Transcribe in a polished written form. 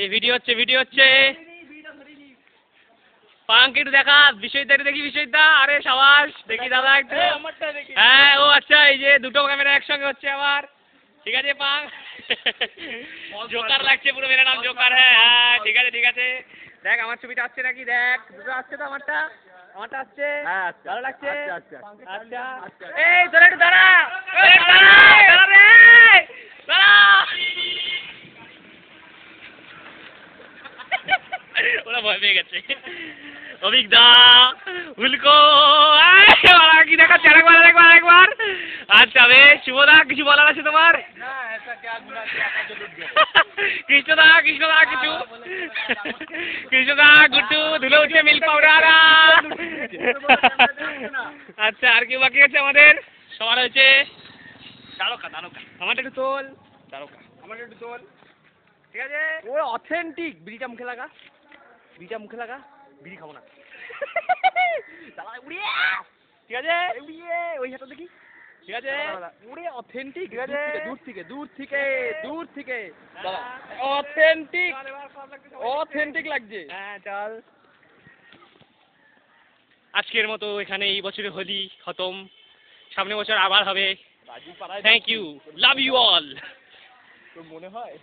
এই ভিডিও হচ্ছে পাঙ্ক একটু দেখা বিষয়টা একটু দেখি বিষয়টা। আরে সাবাস দেখি দাদা একটু। হ্যাঁ ও আচ্ছা এই যে দুটো ক্যামেরা একসঙ্গে হচ্ছে আমার। ঠিক আছে পাঙ্ক জোকার লাগছে পুরো, মেয়ের নাম জোকার। হ্যাঁ হ্যাঁ ঠিক আছে দেখ আমার ছবিটা আসছে নাকি, দেখ দুটো আসছে তো, আমারটা আসছে। ভালো লাগছে। আচ্ছা এই তোরা একটু দাঁড়া, দাঁড়া রে দাঁড়া। ওরা ভয় পেয়ে গেছে। অভিজ্ঞতা উল্কো কি দেখাচ্ছে আরেকবার। আচ্ছা বেশ শুভদা কিছু বলার আছে তোমার? কৃষ্ণদা গুট্টু ধুলো উঠছে মিল্ক পাউডার। আচ্ছা আর কি বাকি আছে আমাদের? সবার হয়েছে তারকা আমারটা একটু তোল, আমারটা একটু তোল। ঠিক আছে ও অথেন্টিক। বিড়িটা মুখে লাগা, বিড়ি খাবো না। ঠিক আছে ওই হাতটা দেখি। ঠিক আছে পুরো অথেন্টিক। ঠিক আছে দূর থেকে অথেন্টিক লাগছে। হ্যাঁ চল আজকের মতো এখানে এই বছরে হোলি খতম, সামনের বছর আবার হবে। Thank you, love you all. তোর মনে হয়?